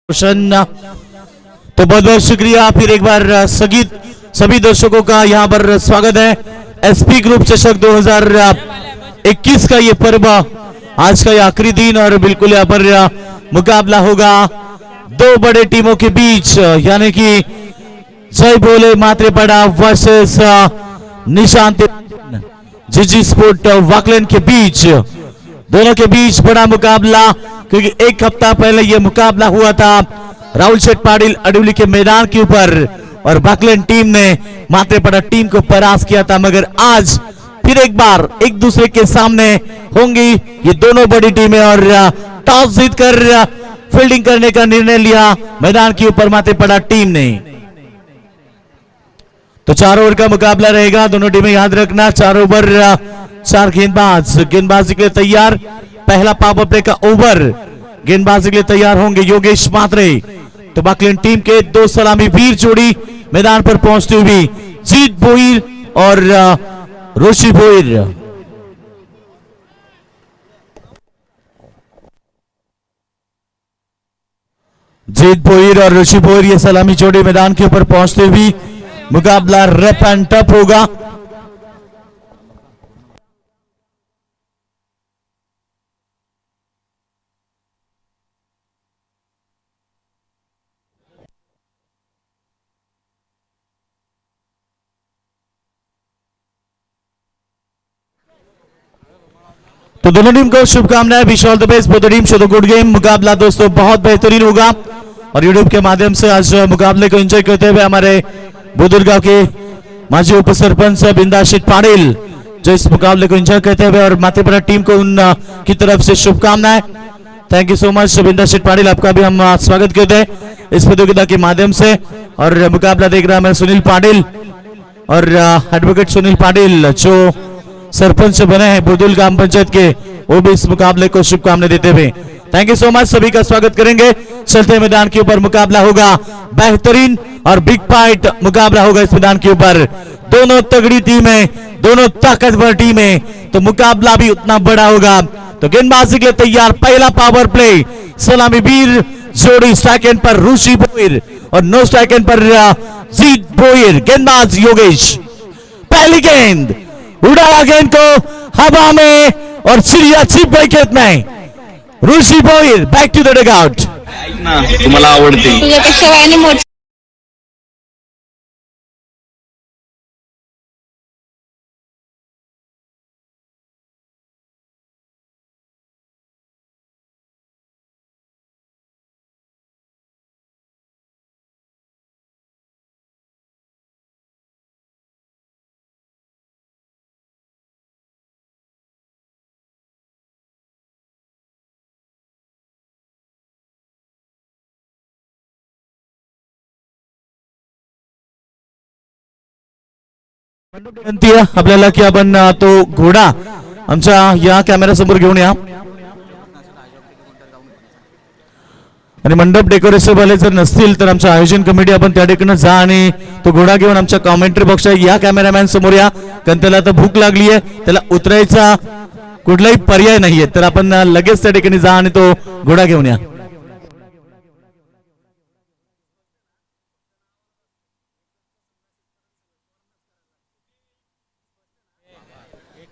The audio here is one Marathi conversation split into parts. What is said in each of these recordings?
रोशन। तो बहुत बहुत शुक्रिया फिर एक बार सभी दर्शकों का यहाँ पर स्वागत है। एसपी ग्रुप चषक 2021 का ये पर्व आज का ये आखिरी दिन और बिल्कुल यहाँ पर मुकाबला होगा दो बड़े टीमों के बीच, यानी कि जय बोले मात्रेपड़ा वर्सेस निशांत जीजी स्पोर्ट वाकलैंड के बीच। दोनों के बीच बड़ा मुकाबला, क्योंकि एक हफ्ता पहले यह मुकाबला हुआ था राहुल शेठ पाटिल अडुली के मैदान के ऊपर और वाकलैंड टीम ने मात्रेपड़ा टीम को परास्त किया था। मगर आज फिर एक बार एक दूसरे के सामने होंगी ये दोनों बड़ी टीमें और टॉस जीतकर फील्डिंग करने का निर्णय लिया मैदान के ऊपर मात्रेपड़ा टीम ने। तो 4 ओवर का मुकाबला रहेगा। दोनों टीमें याद रखना 4 ओवर 4 गेंदबाजी के लिए तैयार। पहला पावर प्ले का ओवर गेंदबाजी के लिए तैयार होंगे योगेश मात्रे। तो वाकलैंड टीम के दो सलामी वीर जोड़ी मैदान पर पहुंचती हुई जीत भोईर और ऋषि भोईर। जीत भोईर और ऋषि भोईर ये सलामी जोड़ी मैदान के ऊपर पहुंचते हुए मुकाबला रफ एंड टफ होगा। तो दोनों टीम को शुभकामनाएं, wish all the best for the team, show the good game. मुकाबला दोस्तों बहुत बेहतरीन होगा और यूट्यूब के माध्यम से आज मुकाबले को एंजॉय करते हुए हमारे बुजुर्गांव के माजी उप सरपंच बिंदा शेठ पाटिल जो इस मुकाबले को एंजॉय करते हुए और मात्रेपड़ा टीम को उनकी तरफ से शुभकामनाएं। थैंक यू सो मच बिंदा शेठ पाटिल, आपका भी हम स्वागत करते हैं इस प्रतियोगिता के माध्यम से। और मुकाबला देख रहा है सुनील पाटिल और एडवोकेट सुनील पाटिल जो सरपंच बने हैं बुदुल ग्राम पंचायत के, वो भी इस मुकाबले को शुभकामनाएं देते हुए थैंक यू सो मच, सभी का स्वागत करेंगे। चलते मैदान के ऊपर मुकाबला होगा बेहतरीन और बिग फाइट मुकाबला होगा इस मैदान के ऊपर। दोनों तगड़ी टीमें, दोनों ताकतवर टीमें, तो मुकाबला भी उतना बड़ा होगा। तो गेंदबाजी के लिए तैयार, पहला पावर प्ले सलामी वीर जोड़ी स्ट्राइक एंड पर ऋषि भोईर और नो स्ट्राइक एंड पर जीत भोईर। गेंदबाज योगेश, पहली गेंद उड़ाया गेंद को हवा में और चिड़िया छिप गई खेत में। Rishi Bhoir back to the dugout. तुम्हाला आवडते तुझ्यापेक्षा वयाने मोठी विनंती आहे आपल्याला की आपण तो घोडा आमच्या या कॅमेरा समोर घेऊन या आणि मंडप डेकोरेशन वाले जर नसतील तर आमच्या आयोजन कमिटी आपण त्या ठिकाणी जा आणि तो घोडा घेऊन आमच्या कॉमेंट्री बॉक्स या कॅमेरामॅन समोर या, कारण त्याला आता भूक लागली आहे, त्याला उतरायचा कुठलाही पर्याय नाहीये, तर आपण लगेच त्या ठिकाणी जा आणि तो घोडा घेऊन या।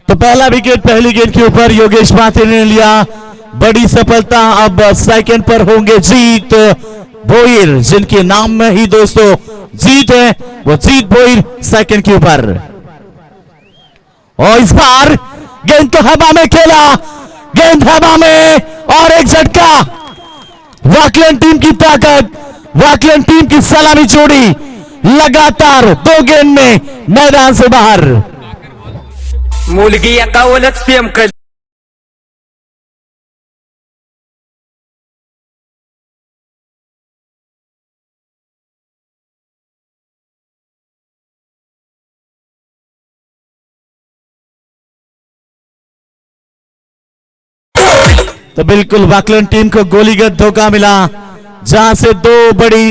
तो पहला विकेट पहली गेंद के ऊपर योगेश मात्रे ने लिया, बड़ी सफलता। अब सेकंड पर होंगे जीत भोईर, जिनके नाम में ही दोस्तों जीत है, वो जीत भोईर सेकंड के ऊपर। और इस बार गेंद को हवा में खेला, गेंद हवा में और एक झटका। वाकलैंड टीम की ताकत, वाकलैंड टीम की सलामी जोड़ी लगातार 2 गेंद में मैदान से बाहर। मुलगी एकावरच प्रेम कर तो बिल्कुल वाकलैंड टीम को गोलीगत धोखा मिला, जहां से 2 बड़ी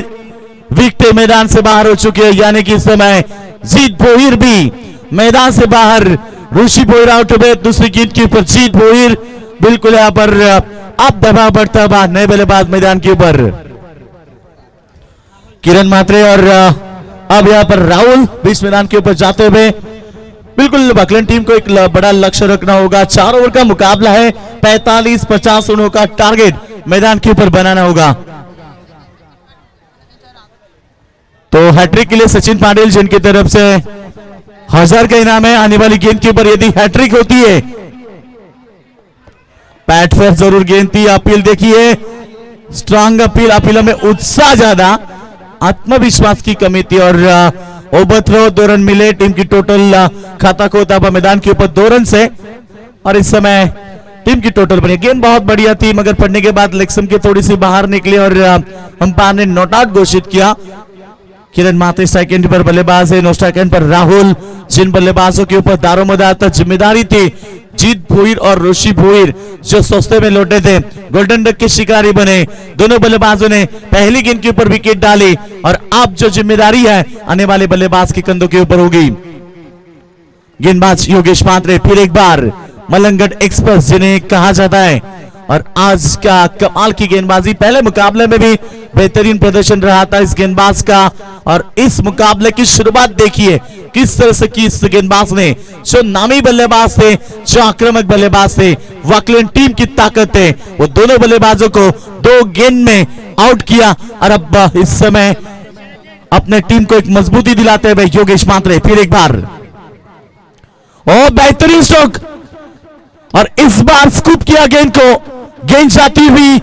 विकेटें मैदान से बाहर हो चुकी है, यानी कि इस समय जीत भोईर भी मैदान से बाहर। ऋषि भोईर आउट हुए दूसरी गेंद के ऊपर, जीत भोईर बिल्कुल यहाँ पर अब दबाव बढ़ता हुआ नए बल्लेबाज मैदान के ऊपर। किरण मात्रे और अब यहाँ पर राहुल बीच मैदान के ऊपर जाते हुए। बिल्कुल बकलैंड टीम को एक बड़ा लक्ष्य रखना होगा। 4 ओवर का मुकाबला है, 45-50 रनों का टारगेट मैदान के ऊपर बनाना होगा। तो हैट्रिक के लिए सचिन पाटिल जिनकी तरफ से 1000 का इनाम है। आने वाली गेंद के ऊपर यदि हैट्रिक होती है, पैट फर्स्ट जरूर गेंद थी। अपील देखिए, स्ट्रांग अपील, अपीलों में उत्साह ज्यादा, आत्मविश्वास की कमी थी और ओवरथ्रो 2 रन मिले। टीम की टोटल खाता को होता मैदान के ऊपर 2 रन से और इस समय टीम की टोटल बनी। गेंद बहुत बढ़िया थी मगर पड़ने के बाद लेग स्टंप के थोड़ी सी बाहर निकली और अंपायर ने नॉट आउट घोषित किया। किरण मात्रे स्ट्राइक एंड पर बल्लेबाज है, नो स्ट्राइक एंड पर राहुल। जिन बल्लेबाजों के ऊपर दारोमदार तक जिम्मेदारी थी, जीत भोईर और ऋषि भोईर जो सस्ते में लौटे थे, गोल्डन डक के शिकारी बने। दोनों बल्लेबाजों ने पहली गेंद के ऊपर विकेट डाली और अब जो जिम्मेदारी है आने वाले बल्लेबाज के कंधों के ऊपर होगी। गेंदबाज योगेश मात्रे फिर एक बार मलंगढ़ एक्सप्रेस जिन्हें कहा जाता है, और आज का कमाल की गेंदबाजी। पहले मुकाबले में भी बेहतरीन प्रदर्शन रहा था इस गेंदबाज का और इस मुकाबले की शुरुआत देखिए किस तरह से की इस गेंदबाज ने। जो नामी बल्लेबाज थे, जो आक्रामक बल्लेबाज थे, वॉकलैंड टीम की ताकत है, वो दोनों बल्लेबाजों को 2 गेंद में आउट किया और अब इस समय अपने टीम को एक मजबूती दिलाते हुए योगेश मात्रे फिर एक बार। और बेहतरीन स्ट्रोक और इस बार स्कूप किया गेंद को। गेंद जाती हुई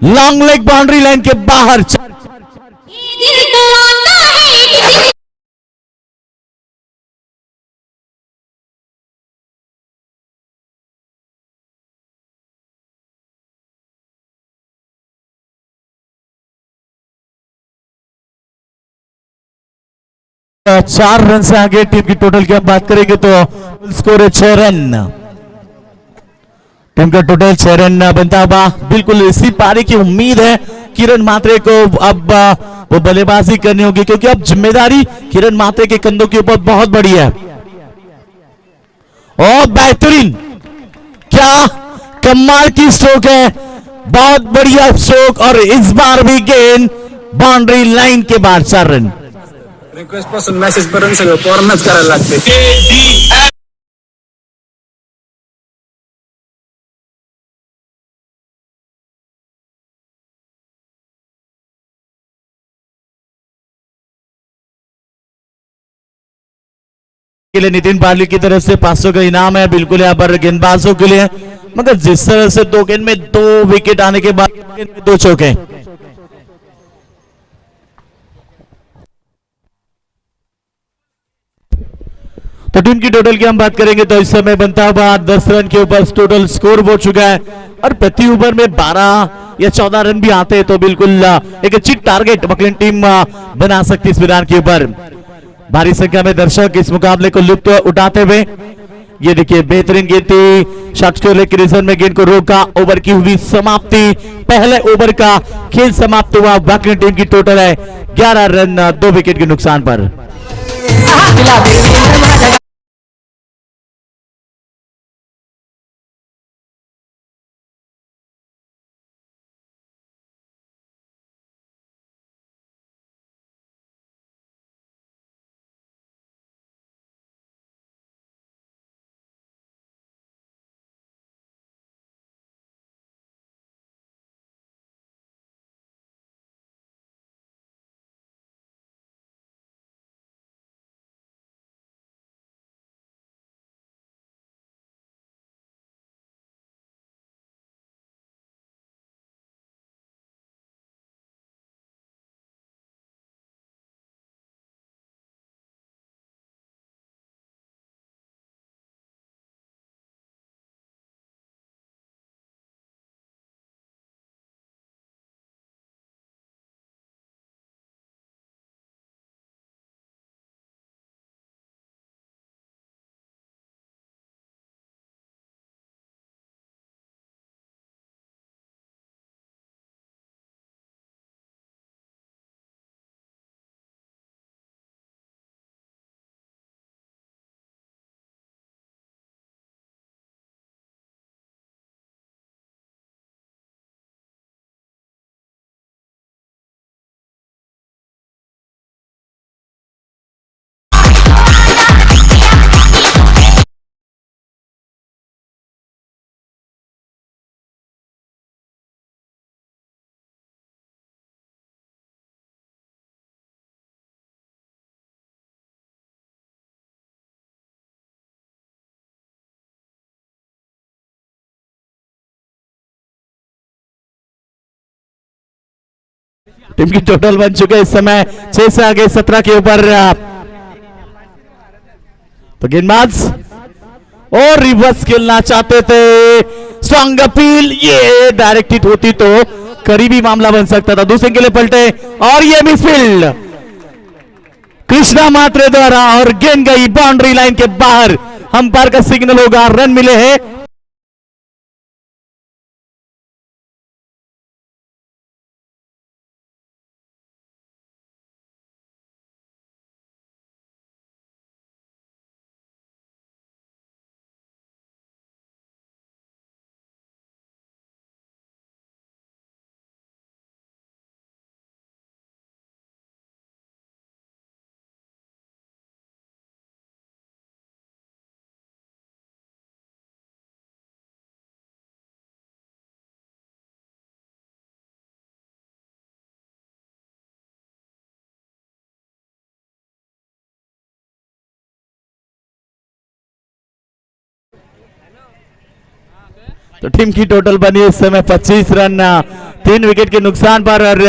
लॉन्ग लेग बाउंड्री लाइन के बाहर। चार रन से आगे टीम की टोटल की हम बात करेंगे तो स्कोर है 6 रन। टीम का टोटल 6 रन बनता हुआ। बिल्कुल इसी पारी की उम्मीद है किरण मात्रे को। अब वो बल्लेबाजी करनी होगी क्योंकि अब जिम्मेदारी किरण मात्रे के कंधों के ऊपर बहुत बड़ी है। और बेहतरीन, क्या कमाल की स्ट्रोक है, बहुत बढ़िया स्ट्रोक और इस बार भी गेंद बाउंड्री लाइन के बाहर। 4 रन। रिक्वेस्ट पासून मेसेज पर्यंत सगळं फॉर्मच करायला लागते। के लिए नितिन पार्ली की तरफ से 500 का इनाम है बिल्कुल यहाँ पर गेंदबाजों के लिए। मगर जिस तरह से 2 गेंद में 2 विकेट आने के बाद 2 चौके। तो टीम की टोटल की हम बात करेंगे तो इस समय बनता हुआ 10 रन के ऊपर टोटल स्कोर हो चुका है और प्रति ओवर में 12 या 14 रन भी आते हैं तो बिल्कुल एक अच्छी टारगेट बकलैंड टीम बना सकती है इस मैदान के ऊपर। भारी संख्या में दर्शक इस मुकाबले को लुत्फ उठाते हुए। ये देखिए बेहतरीन गेंद थी, शॉट के लिए में गेंद को रोका। ओवर की हुई समाप्ति, पहले ओवर का खेल समाप्त हुआ। बकलैंड टीम की टोटल है 11 रन 2 विकेट के नुकसान पर। टीम की टोटल बन चुके इस समय 6 से आगे 17 के ऊपर। तो गेंदबाज और रिवर्स खेलना चाहते थे, स्ट्रॉन्ग अपील, ये डायरेक्ट हिट होती तो करीबी मामला बन सकता था। दूसरे के लिए पलटे और ये मिसफील्ड कृष्णा मात्रे द्वारा और गेंद गई बाउंड्री लाइन के बाहर। अंपायर का सिग्नल होगा, रन मिले हैं। तो टीम की टोटल बनी इस समय 25 रन, 3 विकेट के नुकसान पर। और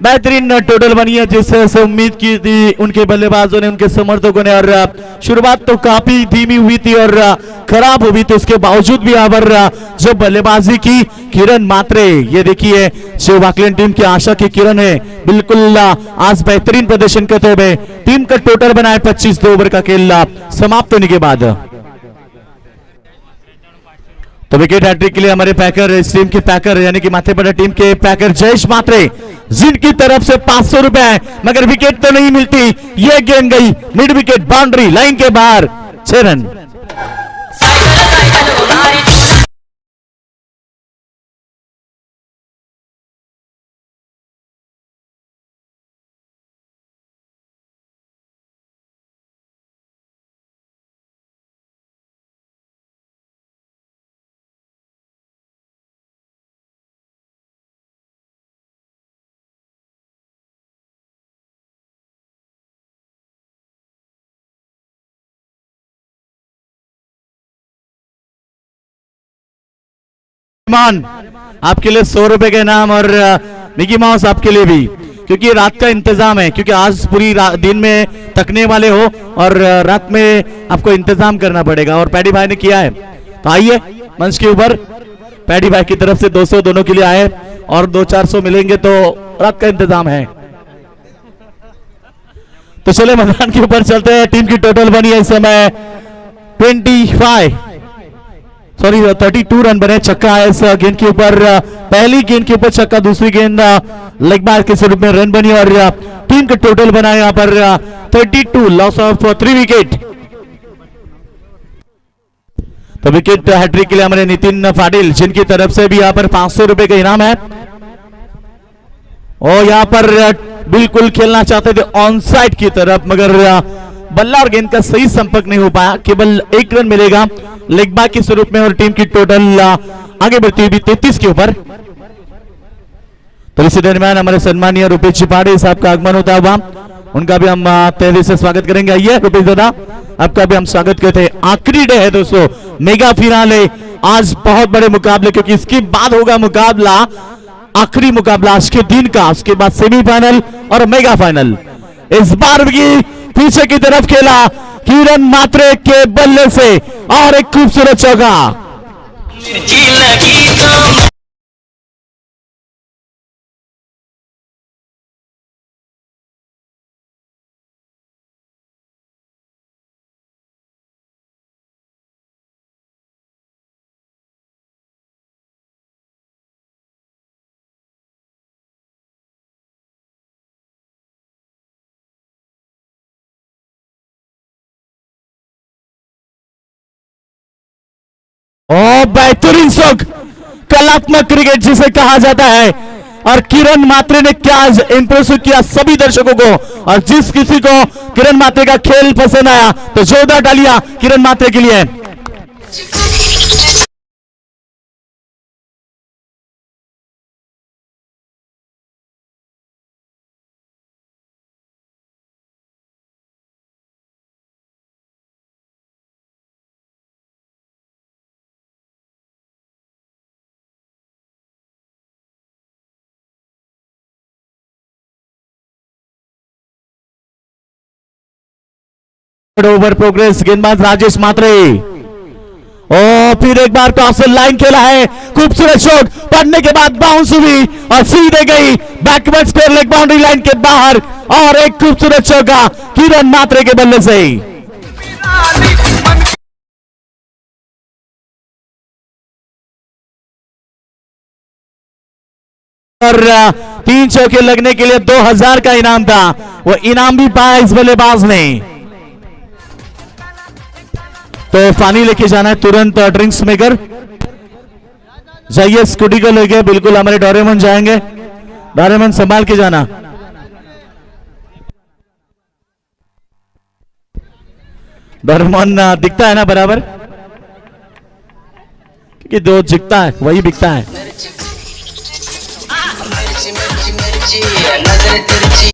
बेहतरीन टोटल बनी है जिससे उम्मीद की थी उनके बल्लेबाजों ने, उनके समर्थकों ने। और शुरुआत तो काफी धीमी हुई थी और खराब हुई थी, उसके बावजूद भी यहाँ पर जो बल्लेबाजी की किरण मात्रे, ये देखिए जो वाकलिन टीम की आशा की किरण है, बिल्कुल आज बेहतरीन प्रदर्शन करते हुए टीम का टोटल बनाए 25 2 ओवर का खेल समाप्त होने के बाद। तो विकेट हैट्रिक के लिए हमारे पैकर, इस टीम के पैकर यानी कि माथेपड़ा टीम के पैकर जयेश मात्रे, जिनकी तरफ से 500 रुपए, मगर विकेट तो नहीं मिलती। ये गेंद गई मिड विकेट बाउंड्री लाइन के बाहर, 6 रन। आपके लिए 100 रुपए के इनाम और मिकी माउस आपके लिए भी, क्योंकि रात का इंतजाम है, क्योंकि आज पूरी दिन में थकने वाले हो और रात में आपको इंतजाम करना पड़ेगा और पैडी भाई ने किया है। तो आइए मंच के ऊपर, पैडी भाई की तरफ से 200 दोनों के लिए आए और 200-400 मिलेंगे, तो रात का इंतजाम है। तो चले मैदान के ऊपर चलते हैं। टीम की टोटल बनी है इस समय 32 रन बने। छक्का है इस गेंद के ऊपर, पहली गेंद के ऊपर छक्का, दूसरी गेंद लेग बार के स्वरूप में रन बनी और टीम का टोटल बना यहाँ पर 32, लॉस ऑफ 3 विकेट। तो विकेट हैट्रिक के लिए हमारे नितिन पाटिल, जिनकी तरफ से भी यहाँ पर 500 रुपए का इनाम है। और यहाँ पर बिल्कुल खेलना चाहते थे ऑन साइड की तरफ, मगर बल्ला और गेंद का सही संपर्क नहीं हो पाया, केवल 1 रन मिलेगा लेग बार के स्वरूप में और टीम की टोटल आगे बढ़ती हुई 33 के ऊपर। तो इसी दरमियान हमारे सम्मानीय रुपेश चिपाड़े साहब का आगमन होता हुआ, उनका भी हम तहे से स्वागत करेंगे। आइए रुपेश दादा, आपका भी हम स्वागत करते हैं। आखिरी डे है दोस्तों, मेगा फिनाले, आज बहुत बड़े मुकाबले, क्योंकि इसके बाद होगा मुकाबला, आखिरी मुकाबला आज के दिन का, उसके बाद सेमीफाइनल और मेगा फाइनल। इस बार भी पीछे की तरफ खेला किरण मात्रे के बल्ले से और एक खूबसूरत चौका। और बेहतरीन स्ट्रोक, कलात्मक क्रिकेट जिसे कहा जाता है, और किरण मात्रे ने क्या इंप्रेस किया सभी दर्शकों को। और जिस किसी को किरण मात्रे का खेल पसंद आया तो जोरदार तालियां किरण मात्रे के लिए। ओवर प्रोग्रेस गेंदबाज राजेश मात्रे। ओ फिर एक बार क्रॉस लाइन खेला है, खूबसूरत शॉट पड़ने के बाद बाउंस हुई और सीधे गई backward square leg boundary line के बाहर और एक खूबसूरत चौका किरण मात्रे के बल्ले से। और 3 चौके लगने के लिए 2000 का इनाम था, वो इनाम भी पाया इस बल्लेबाज ने। तो पानी लेके जाना है तुरंत ड्रिंक्स मेकर, जाइए स्कूटी को लेके, बिल्कुल हमारे डोरेमन जाएंगे, डोरेमन संभाल के जाना। डोरेमन दिखता है ना बराबर, क्योंकि दो दिखता है वही बिकता है। नजर तिरछी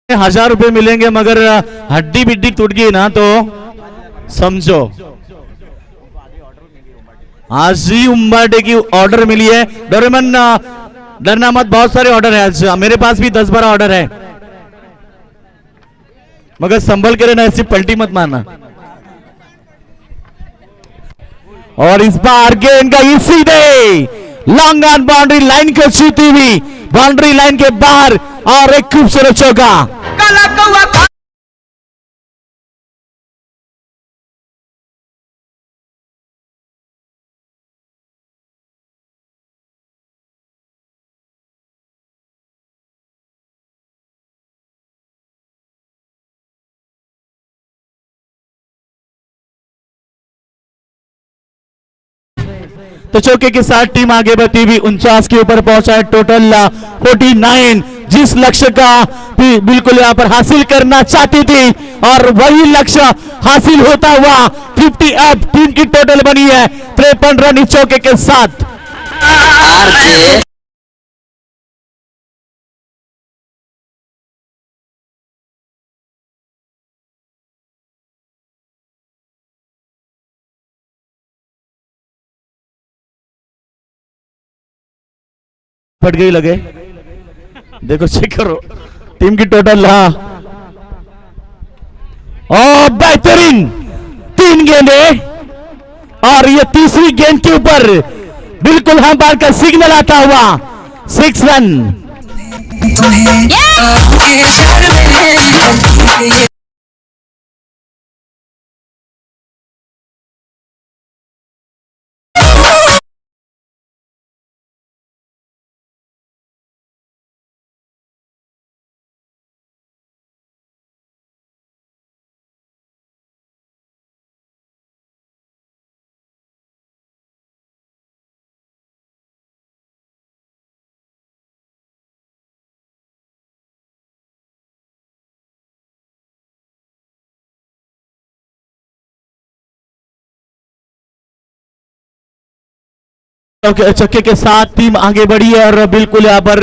1000 रुपए मिलेंगे, मगर हड्डी बिड्डी टूट गई ना तो समझो। आज ही उम्बाटे की ऑर्डर मिली है। डोरेमन डरना मत, बहुत सारे ऑर्डर है आज, मेरे पास भी 10-12 ऑर्डर है, मगर संभल के रहना, ऐसी पलटी मत मारना। और इस बार गेंद गई सीधे लॉन्ग ऑन बाउंड्री लाइन को छूती हुई बाउंड्री लाइन के बाहर और एक खूबसूरत चौका। तो चौके के साथ टीम आगे बढ़ती हुई 49 के ऊपर पहुंचा है, टोटल 49। जिस लक्ष्य का बिल्कुल यहां पर हासिल करना चाहती थी और वही लक्ष्य हासिल होता हुआ 50 अप टीम की टोटल बनी है 53 रन इस चौके के साथ। फट गई लगे, देखो चेक करो टीम की टोटल। और बेहतरीन 3 गेंदे और ये तीसरी गेंद के ऊपर बिल्कुल हम बार का सिग्नल आता हुआ 6 रन। चक्के के साथ टीम आगे बढ़ी है और बिल्कुल यहाँ पर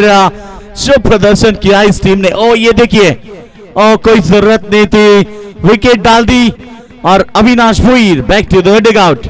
जो प्रदर्शन किया इस टीम ने, ओ ये देखिए, ओ कोई जरूरत नहीं थी, विकेट डाल दी और Avinash Bhuir back to the dugout.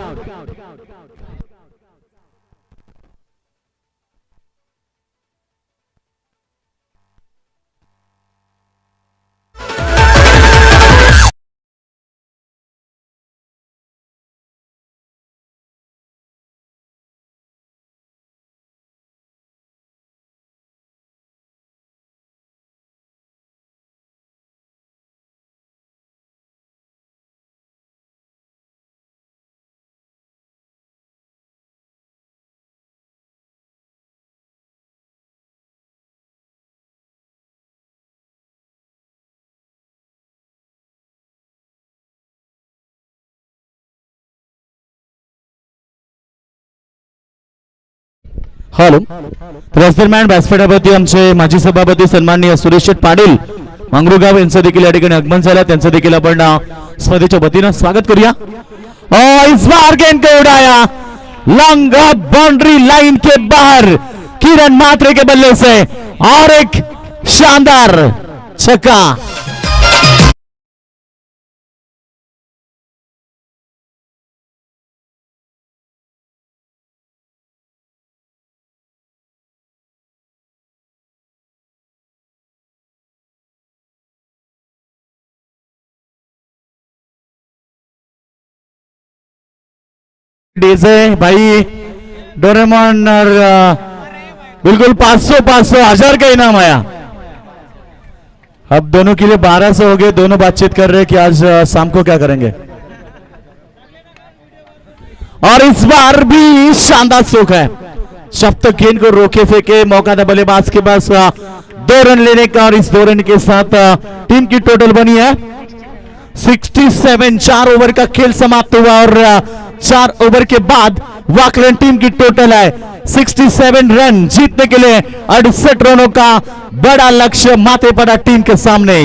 Hello. तर याच दरम्यान व्यासपीठावरती आमचे माजी सभापती सन्माननीय सुरेश शेठ पाटील मंगरुगाव यांचं देखील या ठिकाणी आगमन झालं. त्यांचं देखील आपण स्पर्धेच्या वतीनं स्वागत करूया. इस बार गेंद को उड़ाया लॉन्ग बाउंड्री लाइन के बाहर किरण मात्रे के बल्ले से और एक शानदार छक्का. डीजे भाई डोरेमोन और बिल्कुल 500 हजार का इनाम आया. अब दोनों के लिए 1200 हो गए. दोनों बातचीत कर रहे हैं कि आज शाम को क्या करेंगे. और इस बार भी शानदार स्ट्रोक है. जब तक गेंद को रोके फेंके मौका था बल्लेबाज के पास 2 रन लेने का. और इस 2 रन के साथ टीम की टोटल बनी है 67. 4 ओवर का खेल समाप्त हुआ और 4 ओवर के बाद वाकलन टीम की टोटल है 67 रन. जीतने के लिए 68 रनों का बड़ा लक्ष्य माथे पड़ा टीम के सामने.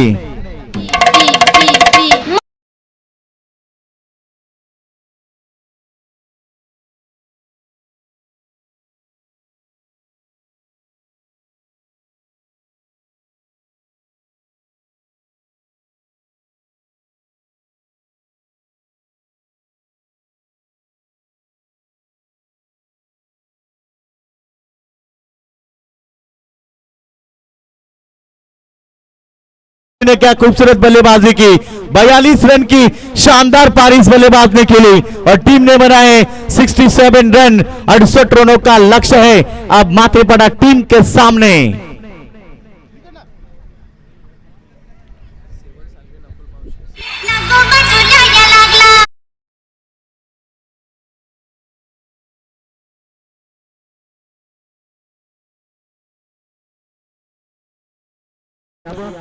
ने क्या खूबसूरत बल्लेबाजी की. 42 रन की शानदार पारी इस बल्लेबाज ने खेली और टीम ने बनाए 67 रन. 68 रनों का लक्ष्य है अब माथे पड़ा टीम के सामने.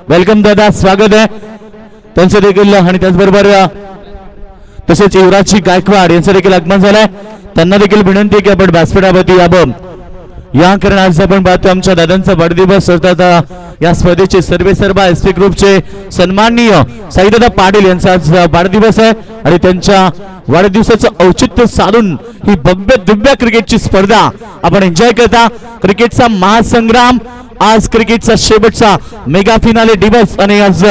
वेलकम दादा, स्वागत आहे त्यांचं देखील. आणि त्याचबरोबर तसेच युवराजची गायकवाड यांचं देखील आगमन झालंय. त्यांना देखील विनंती आहे की आपण व्यासपीठावरती यावं. या कारण आज आपण पाहतो आमच्या दादांचा वाढदिवस होतात. या स्पर्धेचे सर्व एसपी ग्रुपचे सन्माननीय साईदादा पाटील यांचा आज वाढदिवस आहे आणि त्यांच्या वाढदिवसाचं औचित्य साधून ही भव्य दिव्य क्रिकेटची स्पर्धा आपण एन्जॉय करता. क्रिकेटचा महासंग्राम, आज क्रिकेटचा शेवटचा मेगा फिनाले दिवस आणि आज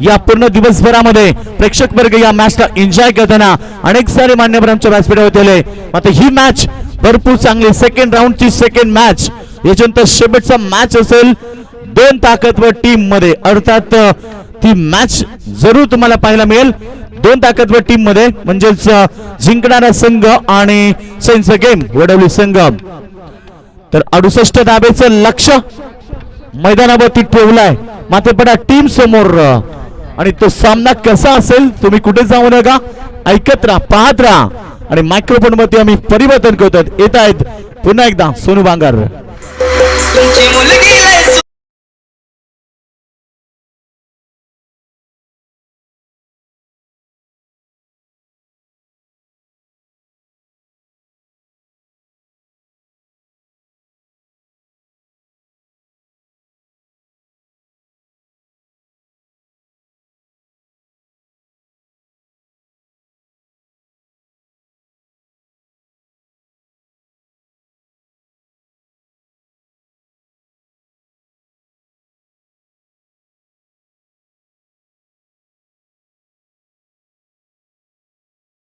या पूर्ण दिवसभरामध्ये प्रेक्षक वर्ग या मॅचला एन्जॉय करताना अनेक सारे मान्यवर आमच्या व्यासपीठावर आले. आता ही मॅच भरपूर चांगली सेकंड राऊंडची सेकंड मॅच. याच्यानंतर शेवटचा मॅच असेल 2 ताकदवर टीम मध्ये. अर्थात ती मॅच जरूर तुम्हाला पाहायला मिळेल 2 ताकदवर टीम मध्ये, म्हणजेच जिंकणारा संघ आणि सेन्स गेम वडवली संघ. तर 68 धाब्याचं लक्ष्य मैदानावरती ठेवलाय माथेपडा टीम समोर. आणि तो सामना कसा असेल तुम्ही कुठे जाऊ नका, ऐकत राहा, पाहत राहा. आणि मायक्रोफोन वरती आम्ही परिवर्तन करतो. येत आहेत पुन्हा एकदा सोनू बांगर.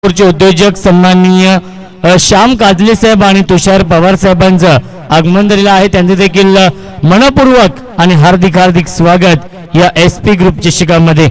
उद्योजक सन्माननीय श्याम काजले साहेब आणि तुषार पवार साहेबांचं आगमन झालेलं आहे. त्यांचे देखील मनपूर्वक आणि हार्दिक स्वागत या एसपी ग्रुप चषकामध्ये.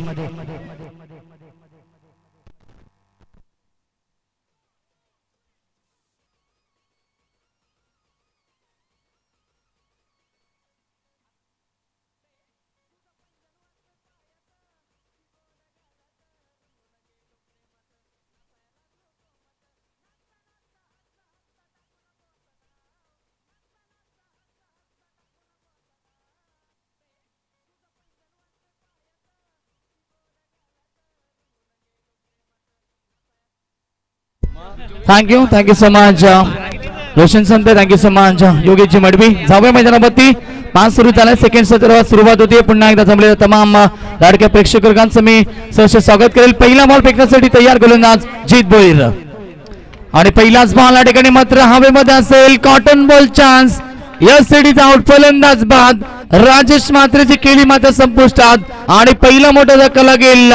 Thank you so much. Roshan Sant thank you so much. Yogeshji Madvi जाऊया मैदानावरती. पाच सुरू झालाय. सेकंड सत्र सुरुवात होती. पुन्हा एकदा जमलेल्या तमाम लाडक्या प्रेक्षकांचं मी सहर्ष स्वागत करेल. पहिला बॉल फेकण्यासाठी तयार गोलंदाज जीत भोईर आणि पहिलाच बॉल या ठिकाणी मात्र हवेमध्ये असेल. Cotton ball chance. या सिडीचा आउट. फलंदाज बाद. राजेश मात्रेची केली मात्र संपुष्टात आणि पहिला मोठा धक्का लागेल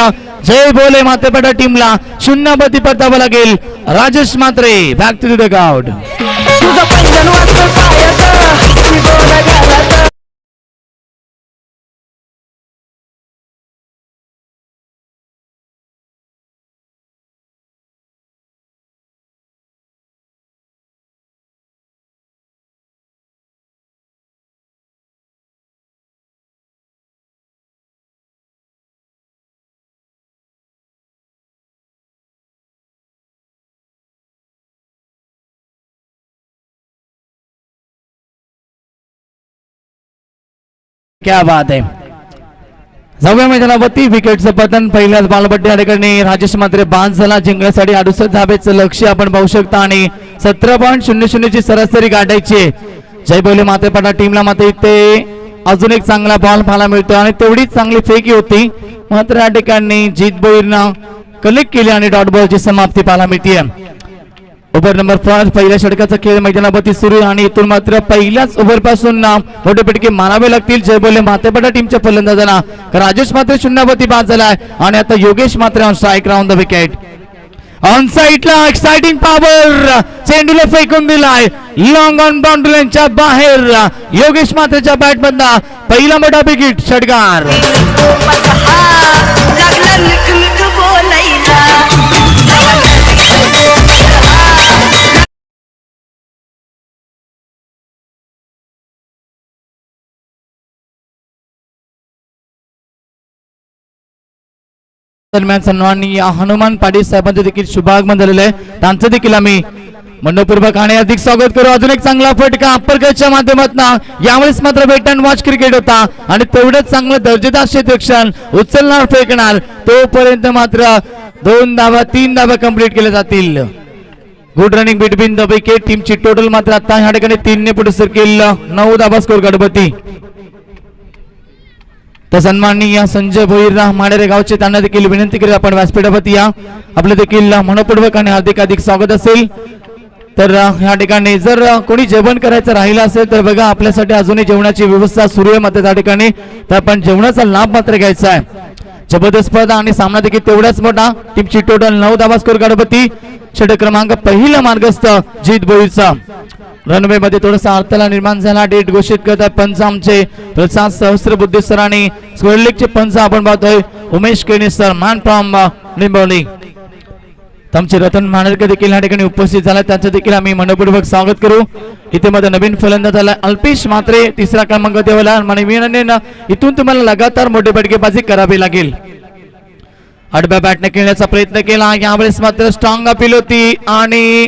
जय भोले मातेपाडा टीमला. 0 परतावा लागेल. राजेश मात्रे बॅक टू द डगआउट. क्या बात आहे. जाऊया मैदानावरती. विकेटचं पतन पहिल्याच बॉलपट्टी या ठिकाणी राजेश मात्रे बाद झाला. जिंकण्यासाठी 68 धाब्याचं लक्ष्य आपण पाहू शकता आणि 17.00 ची सरासरी गाठायची. जय बोले मातेपाडा टीमला मात्र इथे अजून एक चांगला बॉल पाहायला मिळतो आणि तेवढीच चांगली फेकी होती मात्र या ठिकाणी जीत भोईरनं कलेक्ट केली आणि डॉट बॉलची समाप्ती पाहायला मिळते. ओव्हर नंबर 5 पहिल्या षटकाचा खेळ मैदानावरती सुरू आणि इथून मात्र पहिल्याच ओव्हर पासून मोठे फटके मारावे लागतील जय बोले मातेपाडा टीमच्या फलंदाजांना. राजेश मात्र 0 बाद झालाय आणि आता योगेश मात्र on strike round the wicket. On साइडला एक्साइटिंग पॉवर. चेंडूला फेकून दिलाय लॉंग ऑन बाउंड्री लाईनच्या बाहेर. योगेश मात्रेच्या बॅट मधला पहिला मोठा विकेट षटकार. दरम्यान सन्माननीय हनुमान पाटील साहेबांचे देखील शुभागमन झालेलं आहे. त्यांचं देखील आम्ही मनपूर्वक आणि अधिक स्वागत करू. अजून एक चांगला फटका अप्परकटच्या माध्यमातून. यावेळेस मात्र वेट अँड वॉच क्रिकेट होता आणि तेवढंच चांगलं दर्जेदार क्षेत्ररक्षण उचलणार फेकणार तोपर्यंत मात्र 2 धावा 3 धावा कंप्लीट केल्या जातील. Good running between the wicket. टीमची टोटल मात्र आता ह्या ठिकाणी 3 ने पुढे सरकेल. 9 धावा स्कोर गणपती. तर सन्माननीय संजय भोईर माडेरे गावचे त्यांना देखील विनंती करेल आपण व्यासपीठावरती या. आपलं देखील मनपूर्वक आणि हार्दिक स्वागत असेल. तर या ठिकाणी जर कोणी जेवण करायचं राहिलं असेल तर बघा आपल्यासाठी अजूनही जेवणाची व्यवस्था सुरू आहे मात्र त्या ठिकाणी तर आपण जेवणाचा लाभ मात्र घ्यायचा आहे. जबरदस्त स्पर्धा आणि सामना देखील तेवढाच मोठा. टीमची टोटल 9 धावा स्कोर गणपती. षटक क्रमांक पहिला मार्गस्थ जीत भोईरचा. रनवे मध्ये थोडासा अडथळा निर्माण झाला. डेट घोषित करतात पंच आमचे प्रसाद सहस्त्रबुद्धे सर आणि स्क्वेअर लेगचे पंच आपण पाहतोय Umesh Kene sir man from निंबवली. आमचे रतन मानेरकर देखील या ठिकाणी उपस्थित झाला. त्यांचं देखील आम्ही मनपूर्वक स्वागत करू. इथे मध्ये नवीन फलंदाज आला अल्पेश मात्रे 3रा क्रमांक देवाला आणि विनंतीने इथून तुम्हाला लगातार मोठे फटकेबाजी करावी लागेल. आडव्या बॅटने खेळण्याचा प्रयत्न केला. यावेळेस मात्र स्ट्रॉंग अपील होती आणि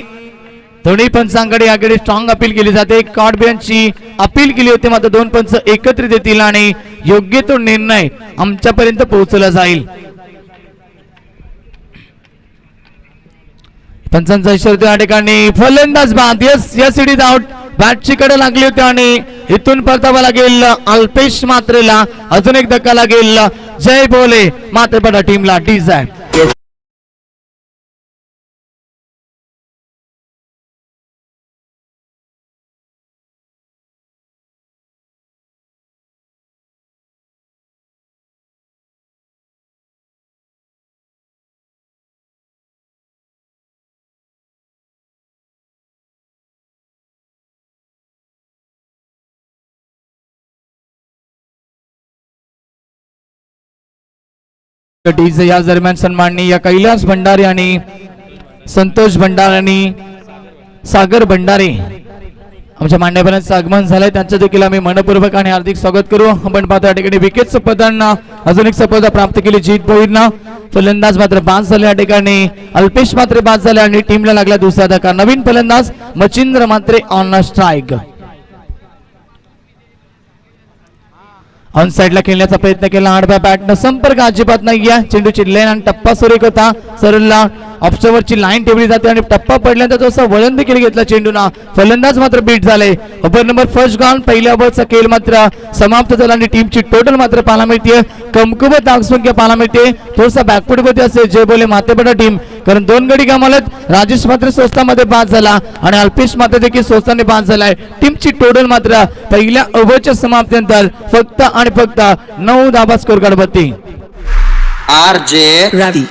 दोन्ही पंचांकडे याकडे स्ट्रॉंग अपील केली जाते. कॉडबियनची अपील केली होती मात्र 2 पंच एकत्रित येतील आणि योग्य तो निर्णय आमच्यापर्यंत पोहोचला जाईल. पंचांचा इशारा या ठिकाणी फलंदाज बाद. Yes it is out. बॅटची कडे लागली होती आणि इथून परतावा लागेल अल्पेश मात्रेला. अजून एक धक्का लागेल जय भोले मातेपाडा टीमला. डिझाय याच दरम्यान सन्माननीय कैलास भंडारे आणि संतोष भंडारे आणि सागर भंडारे आमच्या मान्यवरांचं आगमन झालंय. त्यांचं देखील आम्ही मनपूर्वक आणि हार्दिक स्वागत करू. आपण पाहतो या ठिकाणी विकेटचं पतन अजून एक सफलता प्राप्त केली जीत भोईरनं. फलंदाज मात्र बाद झाले. या ठिकाणी अल्पेश मात्रे बाद झाले आणि टीमला लागला दुसरा धक्का. नवीन फलंदाज मचिंद्र मात्रे ऑन स्ट्राइक. ऑन साइडला खेळण्याचा प्रयत्न केला. आडव्या बॅटनं संपर्क अजिबात नाहीये. चेंडूची लेन आणि टप्पा सुरेख होता. सरळला ऑप्शनवरची लाईन ठेवली जाते आणि टप्पा पडल्यानंतर तो असा वळण देखील घेतला चेंडूना. फलंदाज मात्र बीट झाले. Over number first gone. पहिल्या ओव्हरचा खेळ मात्र समाप्त झाला आणि टीमची टोटल मात्र पाहायला मिळते कमकुवत धावसंख्या पाहायला मिळते. थोडासा बॅकफुट मध्ये असेल जे बोले मातेपडा टीम, कारण 2 गडी गमावलेत. राजेश मात्र स्वस्तामध्ये बाद झाला आणि अल्पेश मात्र देखील स्वस्ताने बाद झालाय. टीमची टोटल मात्र पहिल्या ओव्हरच्या समाप्तीनंतर फक्त आणि फक्त 9 धावा स्कोर काढवती. आरजे रवि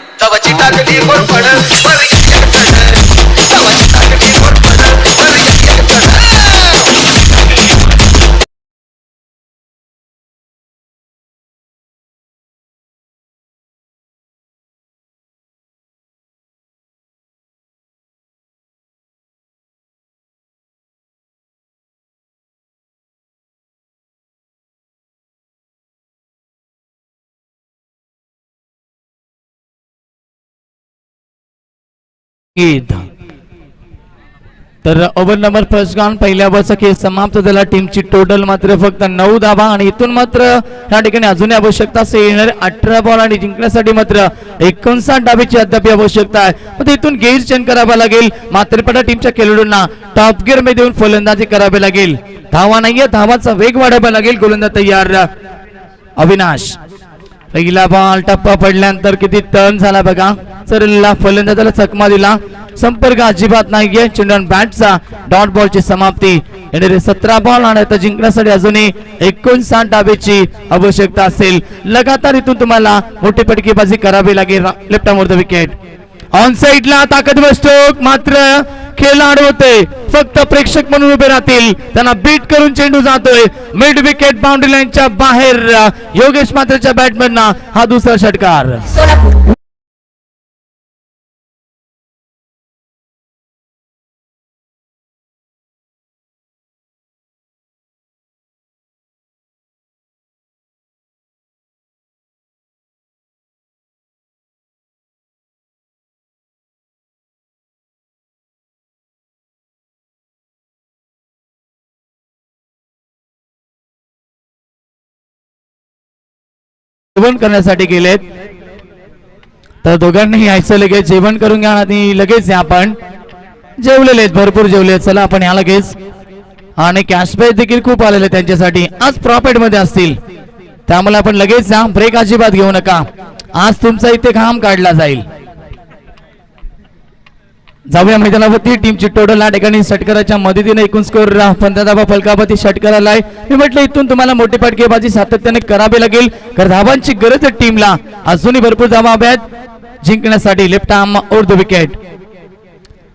तर ओव्हर नंबर फर्स्ट गॉन. पहिल्या ओव्हरचा खेळ समाप्त झाला. टीमची टोटल मात्र फक्त 9 धावा आणि इथून मात्र या ठिकाणी अजूनही आवश्यकता असेल येणारे 18 बॉल आणि जिंकण्यासाठी मात्र 59 धावेची अद्याप आवश्यकता आहे. मग इथून गेअर चेंज करावा लागेल. मात्रेपडा टीमच्या खेळाडूंना टॉप गिअर मध्ये येऊन फलंदाजी करावी लागेल. धावा नाहीये, धावाचा वेग वाढवावा लागेल. गोलंदाज तयार अविनाश. पहिला बॉल टप्पा पडल्यानंतर किती टर्न झाला बघा. सरला फलंदाजाला चकमा दिला. संपर्क अजिबात नाहीये. चेंडून बॅटचा डॉट बॉलची समाप्ती. येणारे 17 बॉल आणि आता जिंकण्यासाठी अजूनही 59 धावेची आवश्यकता असेल. लगातार इथून तुम्हाला मोठी फटकेबाजी करावी लागेल. Left arm were the wicket. On साइडला ताकदवर स्ट्रोक मात्र खेळ अडवतोय. फक्त प्रेक्षक म्हणून उभे राहतील. त्यांना बीट करून चेंडू जातोय मिड विकेट बाउंड्री लाईनच्या बाहेर. योगेश मात्रेच्या बॅटमॅन हा दुसरा षटकार. सोलापूर जेवण करण्यासाठी गेलेत. तर दोघांनी यायचं लगेच जेवण करून घ्या आणि लगेच या. आपण जेवलेले आहेत, भरपूर जेवले. चला आपण या लगेच. आणि कॅश प्राइज देखील खूप आलेले त्यांच्यासाठी. आज प्रॉफिट मध्ये असतील त्यामुळे आपण लगेच जा. ब्रेक अजिबात घेऊ नका. आज तुमचा इथे घाम काढला जाईल. जाऊया मैदानावरती. टीमची टोटल या ठिकाणी षटकाराच्या मदतीने एकूण स्कोर 15 धावा फलकावरती षटकाराला आहे. मी म्हटलं इथून तुम्हाला मोठी फटकेबाजी सातत्याने करावी लागेल, कारण धावांची गरज आहे टीमला. अजूनही भरपूर धावा हव्यात जिंकण्यासाठी. Left arm over the wicket.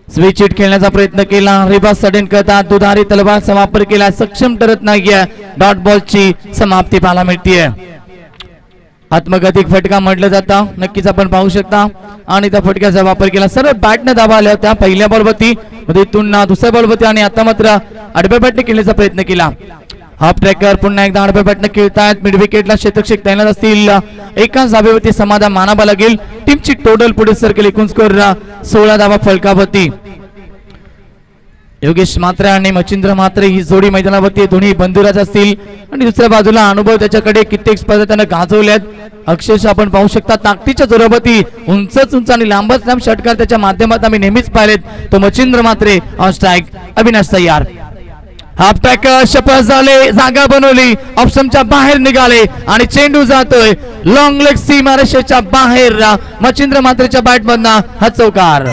Switch hit खेळण्याचा प्रयत्न केला. रिबास सडेन करता दुधारी तलवारचा वापर केला. सक्षम ठरत नाहीये. डॉट बॉलची समाप्ती पाहायला मिळतीये. आत्मघातिक फटका म्हटलं जातं. नक्कीच आपण पाहू शकता. आणि त्या फटक्याचा वापर केला. सरळ बॅटने धावा आल्या होत्या पहिल्या बॉलवरती, इथून दुसऱ्या बॉलवरती आणि आता मात्र आडव्या बॅटने खेळण्याचा प्रयत्न केला. हाफ ट्रॅकर पुन्हा एकदा आडव्या बॅटने खेळतायत. मिड विकेटला क्षेत्रक्षक तैनात असतील. एकाच धावेवरती समाधान मानावा लागेल. टीमची टोटल पुढे सरकेल. एकूण स्कोर 16 धावा फलकावरती. योगेश मात्रे आणि मच्छिंद्र मात्रे ही जोडी मैदानावरती दोन्ही बंधुराज असतील. आणि दुसऱ्या बाजूला अनुभव त्याच्याकडे कित्येक स्पर्धा त्यानं गाजवल्यात. अक्षरशः आपण पाहू शकता ताकदीच्या जोरावरती उंचच उंच आणि लांबच लांब षटकार त्याच्या माध्यमात आम्ही नेहमीच पाहिलेत. तो मच्छिंद्र मात्रे ऑन स्ट्राईक. अविनाश तयार. हाफ ट्रॅकर शपथ झाले. जागा बनवली. ऑप्शनच्या बाहेर निघाले आणि चेंडू जातोय लॉंग लेग सीमारेषेच्या बाहेर. मच्छिंद्र मात्रेच्या बॅटमधनं हा चौकार.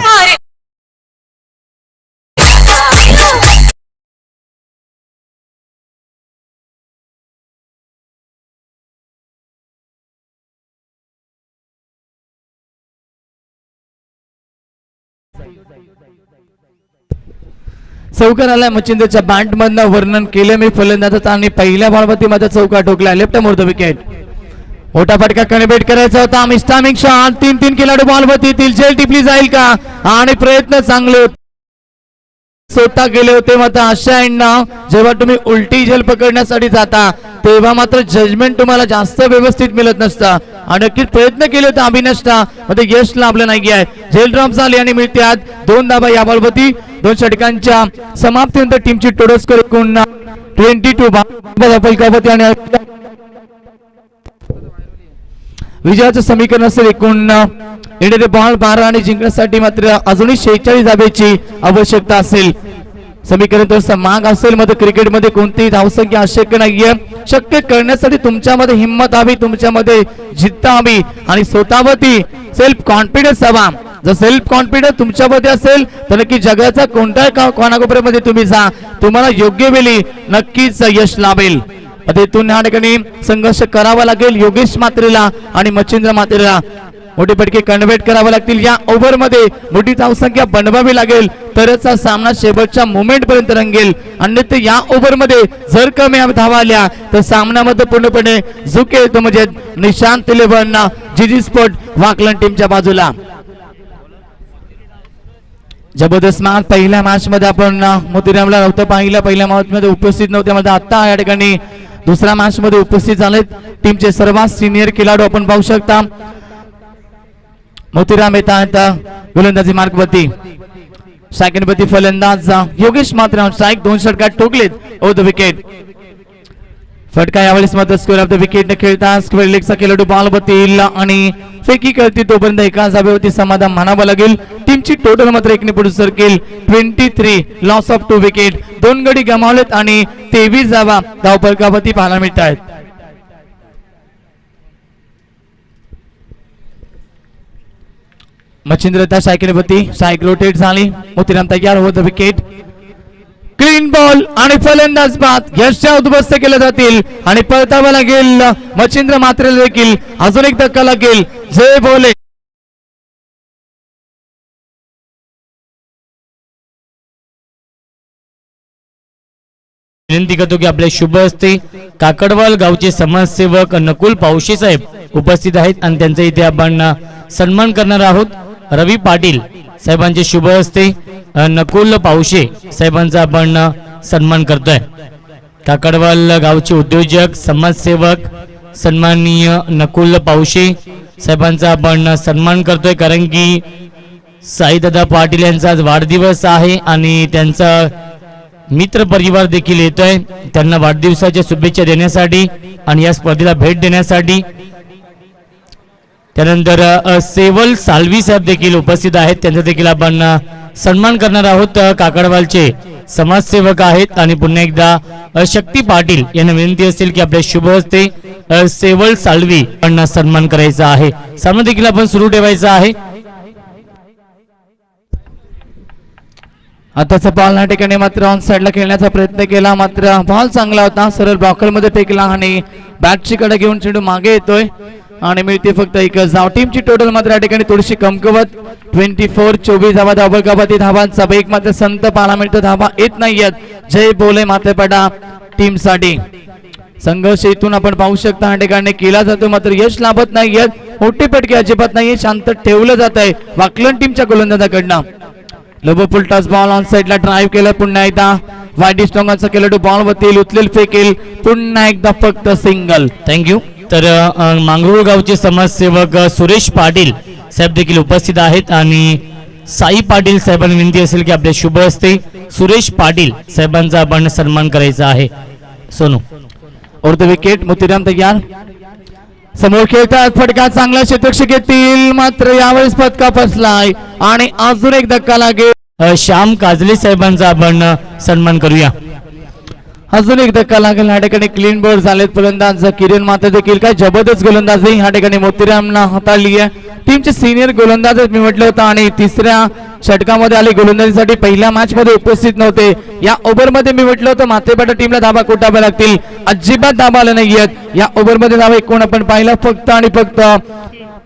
चौकार आलाय. मच्छिंद्रच्या बॅट मधनं वर्णन केलं मी फलंदाजाचं आणि पहिल्या बॉलवरती माझा चौकार ठोकला. Left more the wicket. मोठा फटका कनेक्ट करायचा होता. मिस्टामिक शॉट. 3 खेळाडू बॉलवरती येतील. जेल टिपली जाईल का? आणि प्रयत्न चांगले होते. स्वतः गेले होते. मात्र अशा यांना जेव्हा तुम्ही उलटी झेल पकडण्यासाठी जाता तेव्हा मात्र जजमेंट तुम्हाला जास्त व्यवस्थित मिळत नसतं. आणि नक्कीच प्रयत्न केले होते अभिनष्टा, मध्ये यश लाभलं नाही आहे. झेल ड्रॉप झाली आणि मिळतात 2 धावा या बॉलवरती. 2 षटकांच्या समाप्तीनंतर टीमची टोटल स्कोर 22 फलकावरती. आणि विजयाचं समीकरण असेल एकूण इंडियाने बॉल 12 आणि जिंकण्यासाठी मात्र अजूनही 46 धाब्याची आवश्यकता असेल. समीकरण थोडंसं महाग असेल मात्र क्रिकेटमध्ये कोणतीही धावसंख्या अशक्य नाहीये. शक्य करण्यासाठी तुमच्यामध्ये हिंमत हवी, तुमच्यामध्ये जिद्द हवी आणि स्वतःवरती सेल्फ कॉन्फिडन्स हवा. जर सेल्फ कॉन्फिडन्स तुमच्यामध्ये असेल तर नक्की जगाचा कोणत्याही कोणाकोपऱ्यामध्ये तुम्ही जा, तुम्हाला योग्य वेळी नक्कीच यश लाभेल. तिथून या ठिकाणी संघर्ष करावा लागेल. योगेश मात्रेला आणि मच्छिंद्र मात्रेला मोठी फटके कन्व्हर्ट करावे लागतील. या ओव्हरमध्ये मोठी धावसंख्या बनवावी लागेल तरच हा सामना शेवटच्या मोमेंट पर्यंत रंगेल. अन्यथा या ओव्हरमध्ये जर कमी धावा आल्या तर सामन्यामध्ये पूर्णपणे झुके येतो, म्हणजे निशांत 11 जीजी स्पोर्ट वाकलन टीमच्या बाजूला. जबरदस्त मॅच पहिल्या मॅच मध्ये आपण मोतीरामला नव्हतं पाहिलं, पहिल्या मॅच मध्ये उपस्थित नव्हते मात्र आता या ठिकाणी दुसऱ्या मॅच मध्ये उपस्थित झालेत टीमचे सर्वात सिनियर खेळाडू आपण पाहू शकता. मोतीराम येतात गोलंदाजी मार्कवरती, सेकंडवरती फलंदाज योगेश मात्र स्ट्राईक 2 षटकार ठोकलेत ओव्हर द विकेट. फटका यावेळेस मात्र स्क्वेअर ऑफ द विकेट न खेळता स्क्वेअर लेगचा खेळाडू बॉलवरती आणि फेकी करते तोपर्यंत एका जागेवरती समाधान मानावं लागेल. टीमची टोटल मात्र एकने पुढे सरकेल 23 लॉस ऑफ 2 विकेट. 2 गडी गमावलेत आणि 23 धावा धावफलकावरती पाहायला मिळत आहेत. मच्छिंद्र त्या सायकलवरती सायक रोटेट झाली. मोतीराम तयार होत विकेट. क्लीन बॉल आणि फलंदाज बाद यशच्या उद्ध्वस्त केले जातील आणि परतावा लागेल मच्छिंद्र मात्रेला देखील अजून एक धक्का लागेल. जय बोले विनंती करतो की आपले शुभ हस्ते काकडवाल गावचे समाजसेवक नकुल पावशे साहेब उपस्थित आहेत आणि त्यांचा इथे आपण सन्मान करणार आहोत. रवी पाटील साहेबांचे शुभ हस्ते नकुल पावशे साहेबांचा आपण सन्मान करतोय. काकडवाल गावचे उद्योजक समाजसेवक सन्माननीय नकुल पावशे साहेबांचा आपण सन्मान करतोय, कारण की साईदादा पाटील यांचा आज वाढदिवस आहे आणि त्यांचा मित्र परिवार देखील येतोय. त्यांना वाढदिवसाच्या शुभेच्छा देण्यासाठी आणि या स्पर्धेला भेट देण्यासाठी. त्यानंतर सेवल साल्वी साहेब देखील उपस्थित आहेत, त्यांचा देखील आपण सन्मान करणार आहोत. काकडवालचे समाजसेवक आहेत आणि पुन्हा एकदा शक्ती पाटील यांना विनंती असेल की आपल्या शुभ हस्ते सेवल साल्वी यांना सन्मान करायचा आहे. सामना देखील आपण सुरू ठेवायचा आहे. आताचा बॉल या ठिकाणी मात्र ऑन साइडला खेळण्याचा प्रयत्न केला मात्र बॉल चांगला होता, सरळ ब्लॉकर मध्ये फेकला आणि बॅटची कडे घेऊन चेंडू मागे येतोय आणि मिळते फक्त एक धाव. टीमची टोटल मात्र या ठिकाणी थोडीशी कमकुवत 24 धावा धावफलकावरती धावांचा वेग मात्र संत पाहायला मिळतो, धावा येत नाहीयेत. जय बोले मातेपडा टीम साठी संघर्ष इथून आपण पाहू शकता या ठिकाणी केला जातो मात्र यश लाभत नाहीयेत. मोठी पटके अजिबात नाहीये, शांत ठेवलं जात आहे वाकलन टीमच्या गोलंदाजाकडनं. लोबोफुल टच बॉल ऑन साइडला ड्राइव्ह केलं, पुन्हा एकदा वाईट स्टॉंगाचा खेळाडू बॉल वरती उचलेल फेकेल, पुन्हा एकदा फक्त सिंगल. थँक्यू. तर मांगरूळ गावचे समाजसेवक सुरेश पाटील साहेब देखील उपस्थित आहेत आणि साई पाटील साहेबांना विनंती असेल की आपल्या शुभ हस्ते सुरेश पाटील साहेबांचा आपण सन्मान करायचा आहे. सोनू और विकेट. मोतीराम तयार, समोर खेळतात, फटका चांगला क्षेत्ररक्षक येतील मात्र यावेळेस फटका फसलाय आणि अजून एक धक्का लागेल. श्याम काजले साहेबांचा आपण सन्मान करूया. अजून एक धक्का लागेल. या ठिकाणी क्लीन बॉल झालेत. फलंदाज किरण माता देखील काय जबरदस्त गोलंदाजी या ठिकाणी मोतीरामना हाताळली आहे. टीमचे सिनियर गोलंदाज मी म्हटलं होतं आणि तिसऱ्या षटकामध्ये आले गोलंदाजीसाठी. पहिल्या मॅच मध्ये उपस्थित नव्हते. या ओव्हर मध्ये मी म्हटलं होतं मातेपाटा टीमला धाबा कोटाव्या लागतील, अजिबात धाबा आल्या नाहीयेत. या ओव्हर मध्ये धाबा एकूण आपण पाहिला फक्त आणि फक्त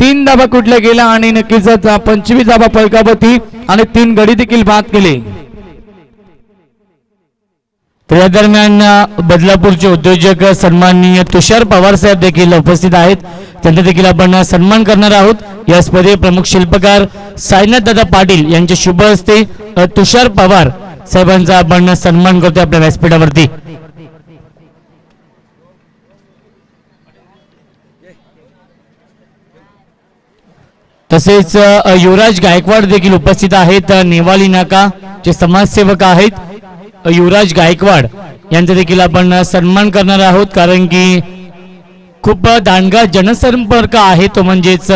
3 धाबा कुठल्या गेला आणि नक्कीच 25 धाबा फलकावरती आणि 3 गडी देखील बाद केले. तर या दरम्यान बदलापूरचे उद्योजक सन्माननीय तुषार पवार साहेब देखील उपस्थित आहेत, त्यांचा देखील आपण सन्मान करणार आहोत. या स्पर्धेत प्रमुख शिल्पकार साईनाथ दादा पाटील यांच्या शुभ हस्ते तुषार पवार साहेबांचा आपण सन्मान करतो आपल्या व्यासपीठावरती. तसेच युवराज गायकवाड देखील उपस्थित आहेत. नेवाली नाका चे समाजसेवक आहेत युवराज गायकवाड यांचा देखील आपण सन्मान करणार आहोत, कारण की खूप दांडगा जनसंपर्क आहे तो म्हणजेच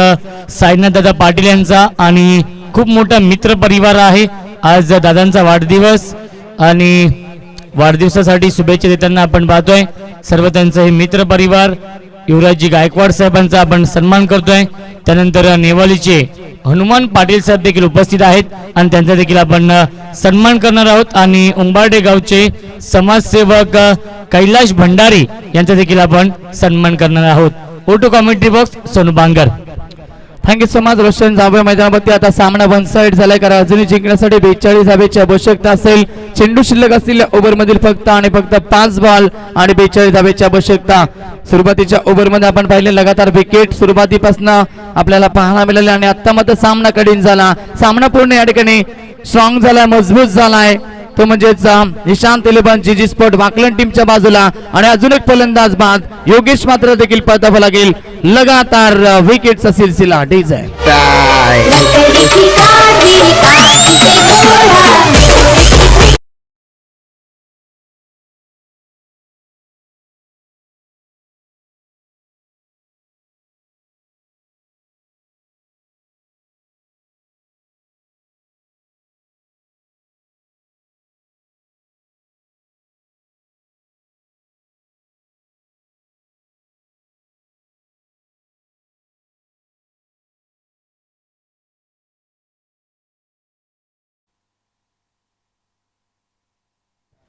साईनाथदादा पाटील यांचा आणि खूप मोठा मित्र परिवार आहे. आज दादांचा वाढदिवस आणि वाढदिवसासाठी शुभेच्छा देताना आपण पाहतोय सर्व त्यांचं हे मित्र परिवार. युवराजजी गायकवाड साहेबांचा आपण सन्मान करतोय. त्यानंतर नेवालीचे हनुमान पाटील साहेब देखील उपस्थित आहेत आणि त्यांचा देखील आपण सन्मान करणार आहोत. आणि उंबार्डे गावचे समाजसेवक कैलाश भंडारी यांचा देखील आपण सन्मान करणार आहोत. Photo commentary box Sonu Bangar. Thank you so much. Roshan Jambhale मैदानावरती आता सामना वन साइड झालाय कारण अजूनही जिंकण्यासाठी 42 धावेची आवश्यकता असेल. चेंडू शिल्लक असलेल्या ओव्हरमधील फक्त आणि फक्त 5 बॉल आणि 42 धावेची आवश्यकता. सुरुवातीच्या ओव्हरमध्ये आपण पाहिले लगातार विकेट सुरुवातीपासून आपल्याला पाहायला मिळाले आणि आता मात्र सामना कठीण झाला. सामना पूर्ण या ठिकाणी स्ट्रॉंग झालाय, मजबूत झालाय तो म्हणजेच निशांत 11 जीजी स्पोर्ट वाकलन टीमच्या बाजूला. आणि अजून एक फलंदाज बाद योगेश मात्र देखील परतावा लागेल. लगातार विकेटचा सिलसिला डीज आहे.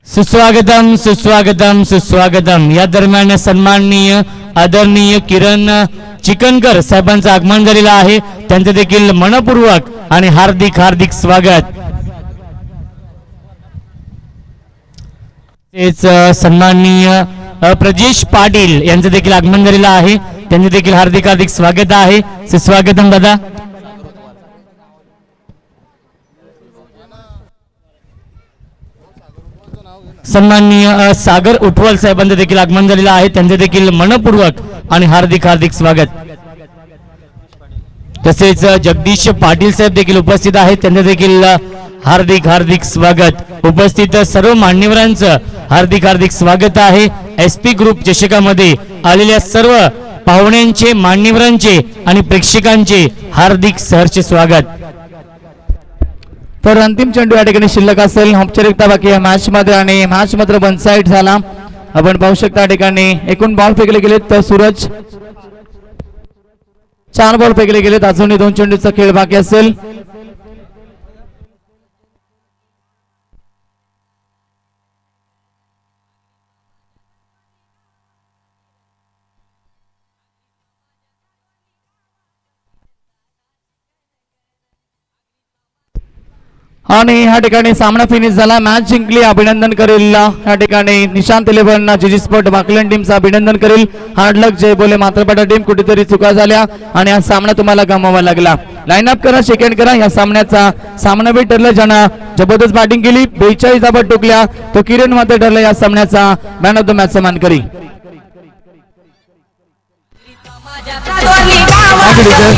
सुस्वागतम सुस्वागतम सुस्वागतम. या दरम्यान सन्माननीय आदरणीय किरण चिकनकर साहेबांचं आगमन झालेलं आहे. त्यांचं देखील मनपूर्वक आणि हार्दिक हार्दिक स्वागत. तेच सन्माननीय प्रजेश पाटील यांचं देखील आगमन झालेलं आहे. त्यांचे देखील हार्दिक हार्दिक स्वागत आहे. सुस्वागतम दादा. सन्माननीय सागर उठवल साहेबांचं देखील आगमन झालेलं आहे. त्यांचे देखील मनपूर्वक आणि हार्दिक हार्दिक स्वागत. तसेच जगदीश पाटील साहेब देखील उपस्थित आहेत. त्यांचे देखील हार्दिक हार्दिक स्वागत. उपस्थित सर्व मान्यवरांचं हार्दिक हार्दिक स्वागत आहे. एसपी ग्रुप चषकामध्ये आलेल्या सर्व पाहुण्यांचे, मान्यवरांचे आणि प्रेक्षकांचे हार्दिक सहर्ष स्वागत. तर अंतिम चेंडू या ठिकाणी शिल्लक असेल. औपचारिकता बाकी या मॅच मध्ये आणि मॅच मात्र वन साइड झाला. आपण पाहू शकता या ठिकाणी एकूण बॉल फेकले गेलेत तर सूरज 4 बॉल फेकले गेलेत. अजूनही 2 चेंडूचा खेळ बाकी असेल. आणि ह्या ठिकाणी सामना फिनिश झाला. मॅच जिंकली. अभिनंदन करेल या ठिकाणी निशांत 11 जीजी स्पोर्ट वाकलन टीमचं अभिनंदन करेल. हार्ड लक जय बोले मात्रपाटा टीम. कुठेतरी चुका झाल्या आणि हा सामना तुम्हाला गमवावा लागला. लाईन अप करा, सेकंड करा. या सामन्याचा सामनावीर ठरलं ज्यानं जबरदस्त बॅटिंग केली. 42 धावा टोकल्या तो किरण मात्र ठरला या सामन्याचा मॅन ऑफ द मॅच मानकरी.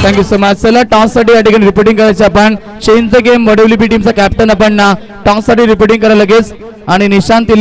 Thank you so much. चला टॉस साठी या ठिकाणी रिपोर्टिंग करायचं आपण. चेंज द गेम वडवलीपी टीमचा कॅप्टन आपण टॉस साठी रिपोर्टिंग करा लगेच. आणि निशांत